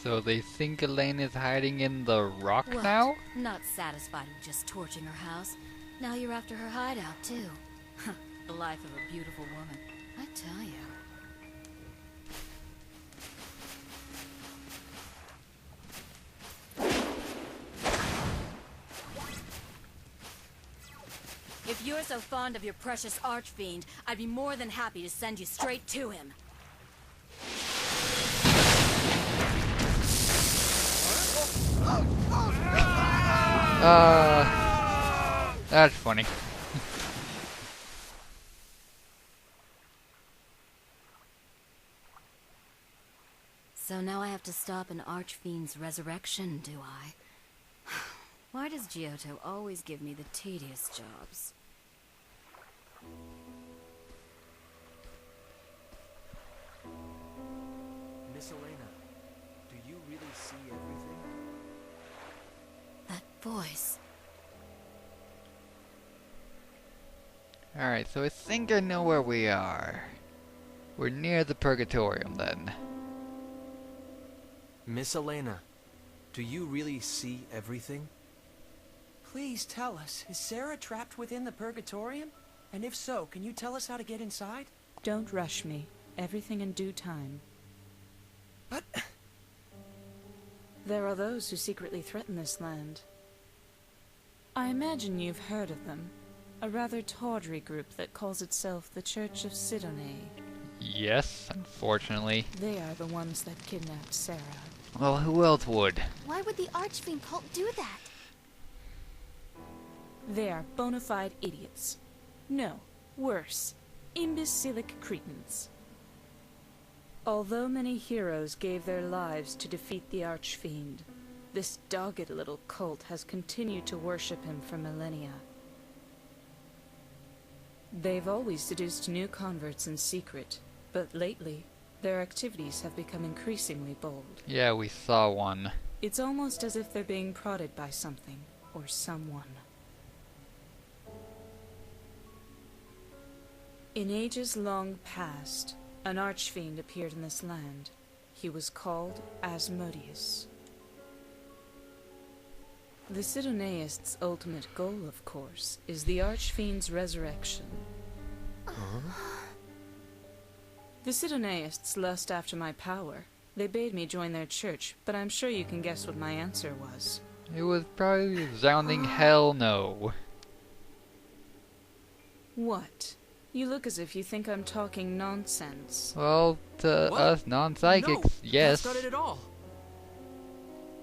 So they think Elaine is hiding in the rock What? now? Not satisfied with just torching her house. Now you're after her hideout, too. The life of a beautiful woman, I tell you. If you're so fond of your precious archfiend, I'd be more than happy to send you straight to him. That's funny. So now I have to stop an archfiend's resurrection, do I? Why does Giotto always give me the tedious jobs? Miss Elena, do you really see everything? That voice. Alright, so I think I know where we are. We're near the Purgatorium then. Miss Elena, do you really see everything? Please tell us, is Sarah trapped within the Purgatorium? And if so, can you tell us how to get inside? Don't rush me. Everything in due time. But... There are those who secretly threaten this land. I imagine you've heard of them. A rather tawdry group that calls itself the Church of Sidone. Yes, unfortunately. They are the ones that kidnapped Sarah. Well, who else would? Why would the Archfiend cult do that? They are bona fide idiots. No, worse. Imbecilic cretins. Although many heroes gave their lives to defeat the Archfiend, this dogged little cult has continued to worship him for millennia. They've always seduced new converts in secret, but lately, their activities have become increasingly bold. Yeah, we saw one. It's almost as if they're being prodded by something, or someone. In ages long past, an archfiend appeared in this land. He was called Asmodeus. The Sidoneists' ultimate goal, of course, is the archfiend's resurrection. The Sidoneists lust after my power. They bade me join their church, but I'm sure you can guess what my answer was. It was probably resounding hell no. What? You look as if you think I'm talking nonsense. Well, to What? us non-psychics, No, yes. that's not it at all.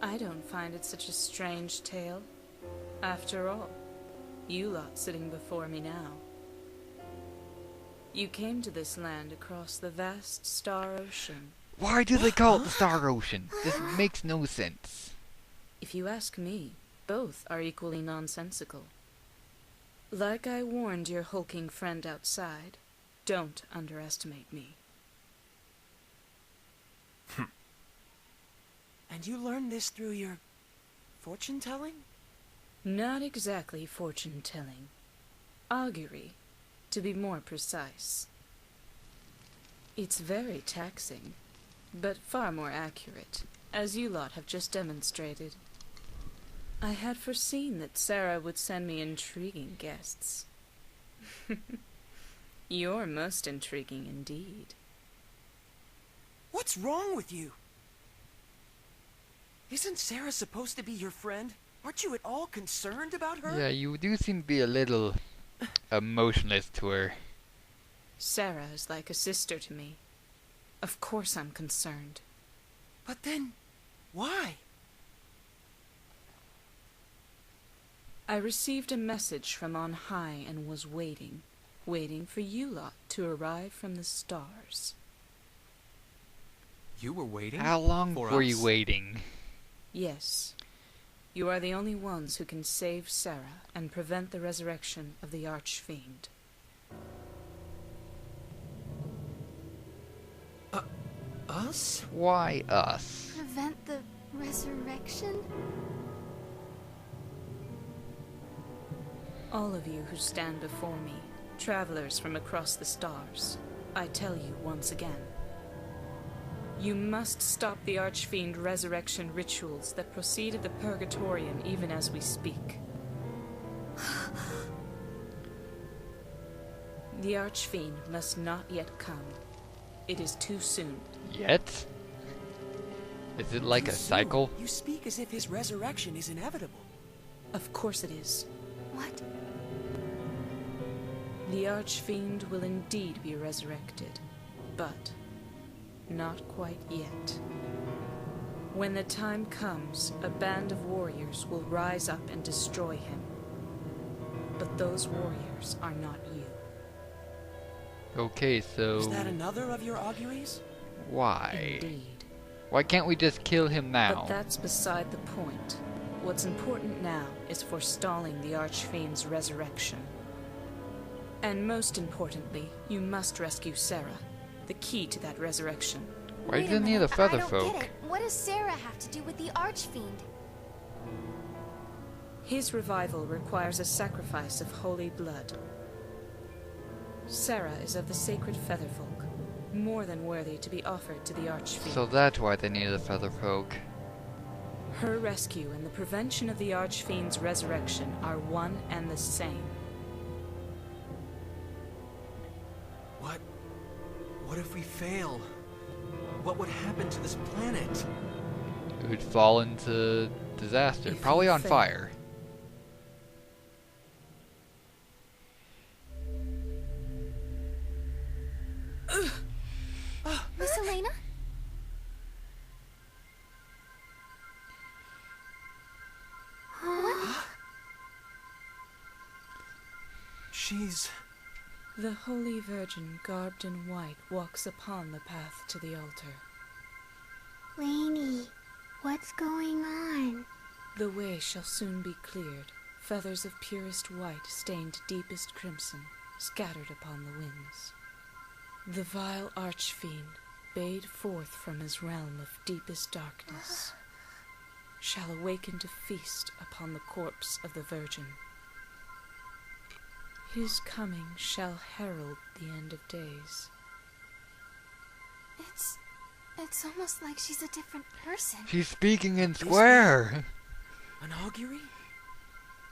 I don't find it such a strange tale. After all, you lot sitting before me now. You came to this land across the vast star ocean. Why do they call it the Star Ocean? This makes no sense. If you ask me, both are equally nonsensical. Like I warned your hulking friend outside, don't underestimate me. And you learned this through your... fortune-telling? Not exactly fortune-telling. Augury, to be more precise. It's very taxing, but far more accurate, as you lot have just demonstrated. I had foreseen that Sarah would send me intriguing guests. You're most intriguing indeed. What's wrong with you? Isn't Sarah supposed to be your friend? Aren't you at all concerned about her? Yeah, you do seem to be a little emotionless to her. Sarah is like a sister to me. Of course I'm concerned. But then, why? I received a message from on high and was waiting for you lot to arrive from the stars. You were waiting? How long for were us? you waiting? Yes, you are the only ones who can save Sarah and prevent the resurrection of the Archfiend. Us? Why us? Prevent the resurrection? All of you who stand before me, travelers from across the stars, I tell you once again. You must stop the Archfiend resurrection rituals that proceed at the Purgatorium even as we speak. The Archfiend must not yet come. It is too soon. Yet? Is it like a Too soon. cycle? You speak as if his resurrection is inevitable. Of course it is. What? The Archfiend will indeed be resurrected, but not quite yet. When the time comes, a band of warriors will rise up and destroy him. But those warriors are not you. Okay, so Is that another of your auguries? why? Indeed. Why can't we just kill him now? But that's beside the point. What's important now is forestalling the Archfiend's resurrection. And most importantly, you must rescue Sarah, the key to that resurrection. Why Wait do you need a minute, I feather don't folk? get it. What does Sarah have to do with the Archfiend? His revival requires a sacrifice of holy blood. Sarah is of the sacred featherfolk, more than worthy to be offered to the Archfiend. So that's why they need a feather folk. Her rescue and the prevention of the Archfiend's resurrection are one and the same. What if we fail? What would happen to this planet? It would fall into disaster, If probably you on fail. fire. Miss Elena? She's... The Holy Virgin, garbed in white, walks upon the path to the altar. Lainey, what's going on? The way shall soon be cleared, feathers of purest white stained deepest crimson, scattered upon the winds. The vile Archfiend, bayed forth from his realm of deepest darkness, shall awaken to feast upon the corpse of the Virgin. His coming shall herald the end of days. It's almost like she's a different person. She's speaking in square! An augury?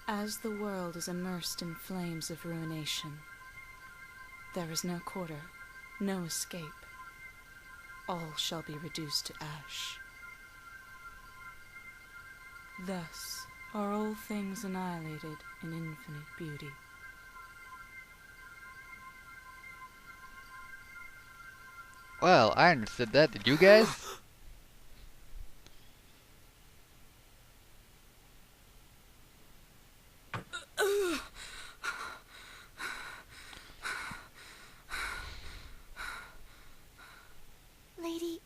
As the world is immersed in flames of ruination, there is no quarter, no escape. All shall be reduced to ash. Thus are all things annihilated in infinite beauty. Well, I understood that. Did you guys? Lady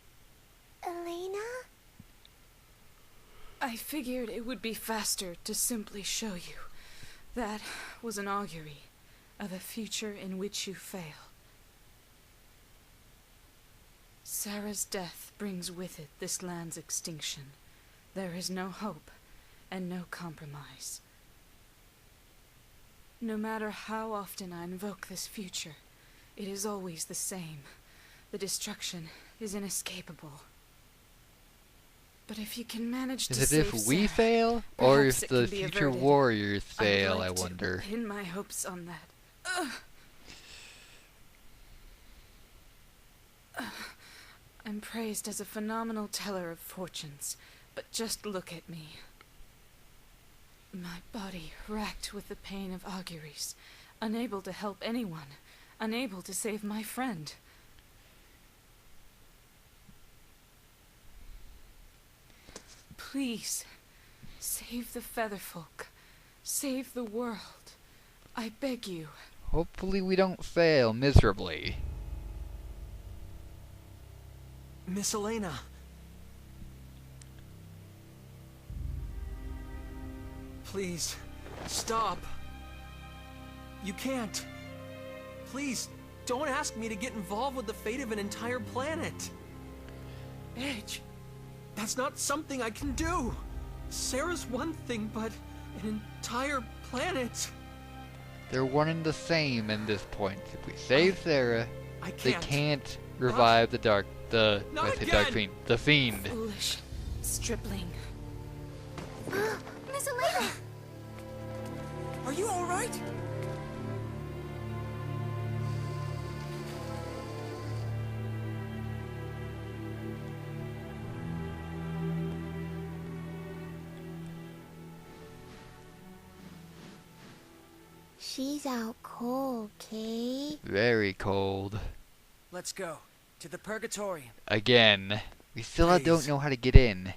Elena? I figured it would be faster to simply show you. That was an augury of a future in which you fail. Sarah's death brings with it this land's extinction. There is no hope and no compromise. No matter how often I invoke this future, it is always the same. The destruction is inescapable. But if you can manage to Is it save if we Sarah, fail? Or perhaps if it the can be future averted. warriors I'd fail, like I to wonder. pin my hopes on that. I'm praised as a phenomenal teller of fortunes, but just look at me. My body racked with the pain of auguries, unable to help anyone, unable to save my friend. Please, save the Featherfolk. Save the world. I beg you. Hopefully we don't fail miserably. Miss Elena. Please, stop. You can't. Please, don't ask me to get involved with the fate of an entire planet. Edge, that's not something I can do. Sarah's one thing, but an entire planet. They're one and the same in this point. If we save Sarah, I they can't. can't revive the dark Not I say dark again! fiend. The fiend. Foolish stripling. Miss Elena! Are you all right? She's out cold, Kate. Very cold. Let's go. To the Purgatorium. Again. We still don't Please. know how to get in.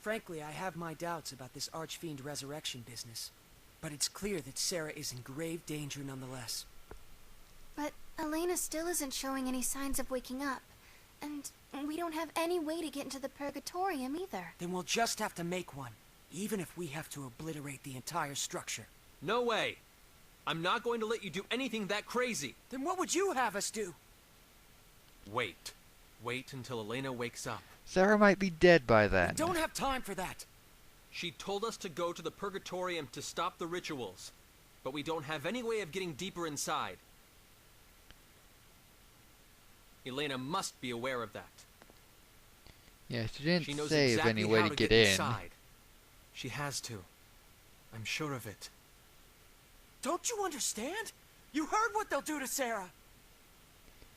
Frankly, I have my doubts about this Archfiend resurrection business. But it's clear that Sarah is in grave danger nonetheless. But Elena still isn't showing any signs of waking up. And we don't have any way to get into the Purgatorium either. Then we'll just have to make one. Even if we have to obliterate the entire structure. No way. I'm not going to let you do anything that crazy. Then what would you have us do? Wait. Wait until Elena wakes up. Sarah might be dead by then. We don't have time for that. She told us to go to the Purgatorium to stop the rituals. But we don't have any way of getting deeper inside. Elena must be aware of that. Yeah, she didn't She knows say of exactly any way how to get in. inside. She has to. I'm sure of it. Don't you understand? You heard what they'll do to Sarah.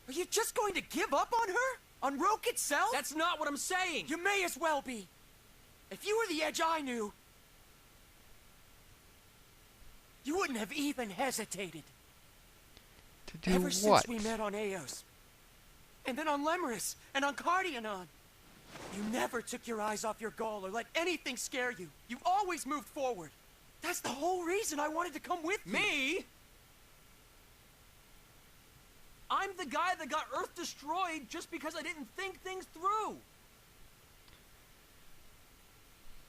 Are you just going to give up on her? On Roke itself? That's not what I'm saying! You may as well be. If you were the Edge I knew, you wouldn't have even hesitated. To do Ever what? since we met on Eos, and then on Lemuris, and on Cardionon, you never took your eyes off your goal or let anything scare you. You always moved forward. That's the whole reason I wanted to come with you. Me? I'm the guy that got Earth destroyed just because I didn't think things through.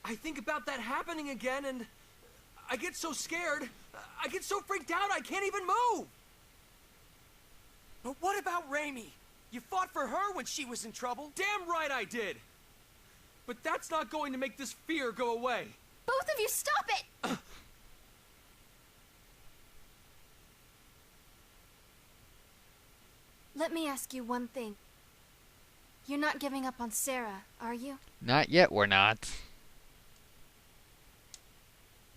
I think about that happening again and I get so scared. I get so freaked out I can't even move. But what about Raimi? You fought for her when she was in trouble. Damn right I did. But that's not going to make this fear go away. Both of you, stop it! Let me ask you one thing. You're not giving up on Sarah, are you? Not yet, we're not.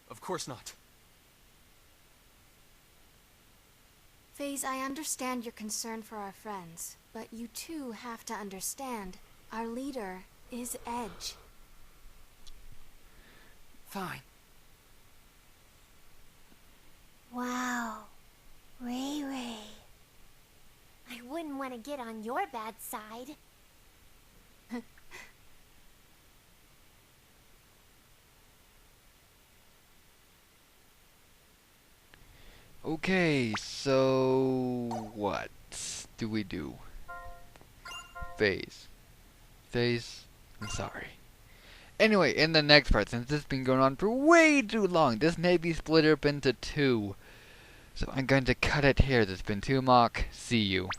Of course not. FaZe, I understand your concern for our friends, but you too have to understand our leader is Edge. Fine. Wow. Ray Ray. I wouldn't want to get on your bad side. Okay, so what do we do? FaZe. I'm sorry. Anyway, in the next part, since this has been going on for way too long, this may be split up into two. So I'm going to cut it here. This has been Toemock. See you.